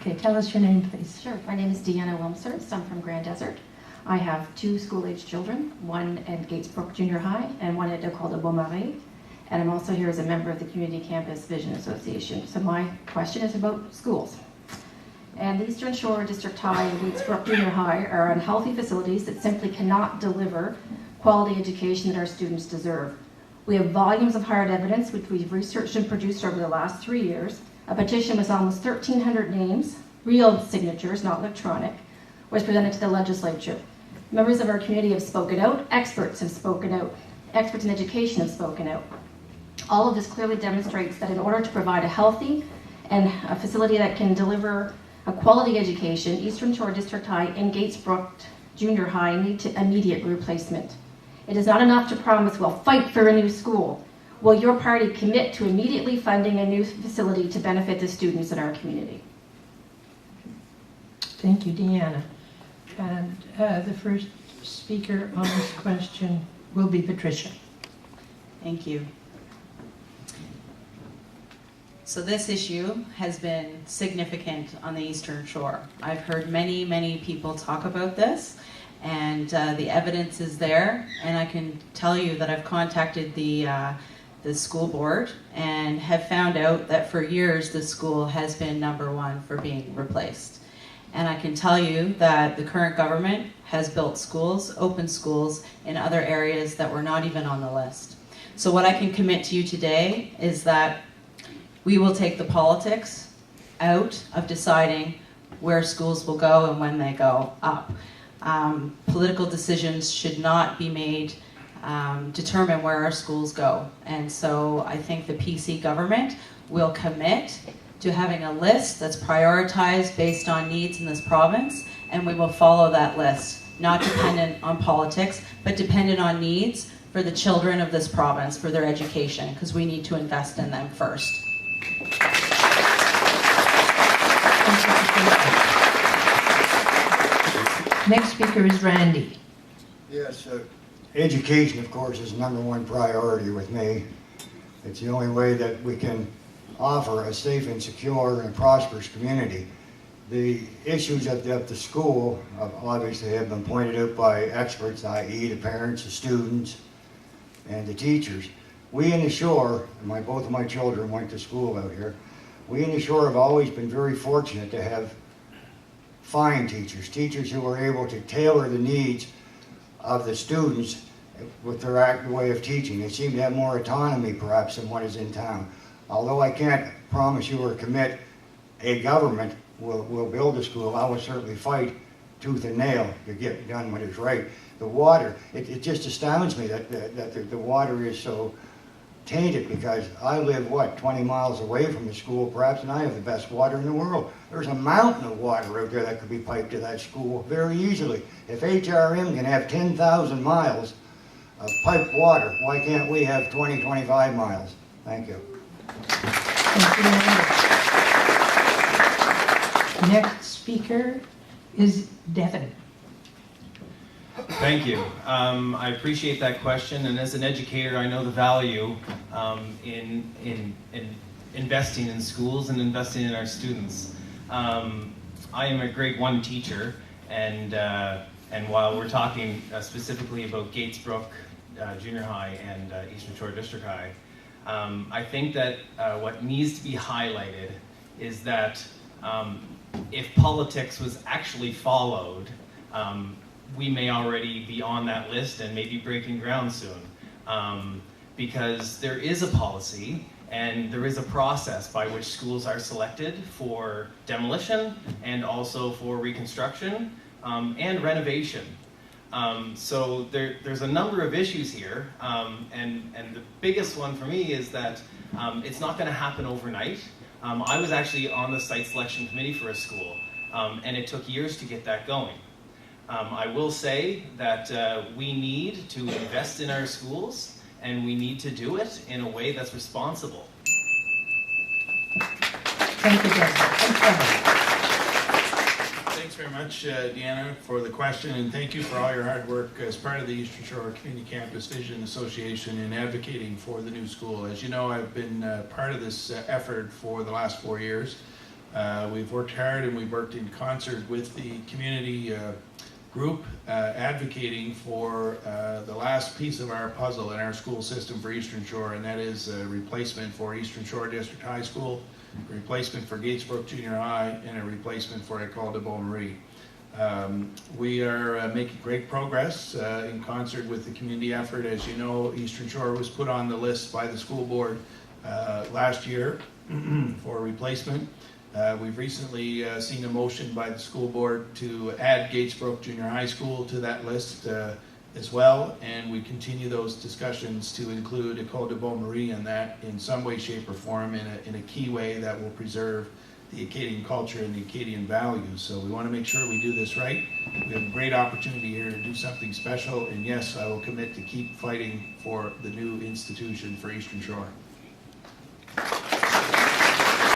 Okay, tell us your name, please. Sure. My name is Deanna Wilmshurst. I'm from Grand Desert. I have 2 school-age children, one at Gaetz Brook Junior High and one at Ecole de Marais. And I'm also here as a member of the Community Campus Vision Association. So my question is about schools. And the Eastern Shore District High and Gaetz Brook Junior High are unhealthy facilities that simply cannot deliver quality education that our students deserve. We have volumes of hard evidence which we've researched and produced over the last 3 years. A petition with almost 1,300 names, real signatures, not electronic, was presented to the legislature. Members of our community have spoken out, experts have spoken out, experts in education have spoken out. All of this clearly demonstrates that in order to provide a healthy and a facility that can deliver a quality education, Eastern Shore District High and Gaetz Brook Junior High need to immediate replacement. It is not enough to promise we'll fight for a new school. Will your party commit to immediately funding a new facility to benefit the students in our community? Thank you, Deanna. And the first speaker on this question will be Patricia. Thank you. So this issue has been significant on the Eastern Shore. I've heard many people talk about this, and the evidence is there, and I can tell you that I've contacted the school board and have found out that for years the school has been #1 for being replaced. And I can tell you that the current government has built schools, open schools, in other areas that were not even on the list. So what I can commit to you today is that we will take the politics out of deciding where schools will go and when they go up. Political decisions should not be made determine where our schools go. And so I think the PC government will commit to having a list that's prioritized based on needs in this province, and we will follow that list, not dependent on politics, but dependent on needs for the children of this province, for their education, because we need to invest in them first. Next speaker is Randy. Yes, education, of course, is #1 priority with me. It's the only way that we can offer a safe and secure and prosperous community. The issues at the school obviously have been pointed out by experts, i.e. the parents, the students, and the teachers. We in the Shore, and both of my children went to school out here, we in the Shore have always been very fortunate to have fine teachers who are able to tailor the needs of the students with their way of teaching. They seem to have more autonomy perhaps than what is in town. Although I can't promise you or commit a government will build a school, I will certainly fight tooth and nail to get done what is right. The water, it just astounds me that the water is so tainted, because I live, 20 miles away from the school perhaps, and I have the best water in the world. There's a mountain of water out there that could be piped to that school very easily. If HRM can have 10,000 miles of piped water, why can't we have 20, 25 miles? Thank you. Thank you, Randy. Next speaker is Devin. Thank you. I appreciate that question, and as an educator, I know the value in investing in schools and investing in our students. I am a grade 1 teacher, and while we're talking specifically about Gaetz Brook Junior High and Eastern Shore District High, I think that what needs to be highlighted is that if politics was actually followed, we may already be on that list and maybe breaking ground soon. Because there is a policy and there is a process by which schools are selected for demolition and also for reconstruction and renovation. So there's a number of issues here, and the biggest one for me is that it's not going to happen overnight. I was actually on the site selection committee for a school, and it took years to get that going. I will say that we need to invest in our schools, and we need to do it in a way that's responsible. Thank you, Devin. Thanks very much, Deanna, for the question, and thank you for all your hard work as part of the Eastern Shore Community Campus Vision Association in advocating for the new school. As you know, I've been part of this effort for the last 4 years. We've worked hard and we've worked in concert with the community group advocating for the last piece of our puzzle in our school system for Eastern Shore, and that is a replacement for Eastern Shore District High School, a replacement for Gaetz Brook Junior High, and a replacement for Ecole de Beau Marais. We are making great progress in concert with the community effort. As you know, Eastern Shore was put on the list by the school board last year for replacement. We've recently seen a motion by the school board to add Gaetz Brook Junior High School to that list as well, and we continue those discussions to include Ecole de Beau Marais in that in some way, shape, or form in a key way that will preserve the Acadian culture and the Acadian values. So we want to make sure we do this right. We have a great opportunity here to do something special, and yes, I will commit to keep fighting for the new institution for Eastern Shore.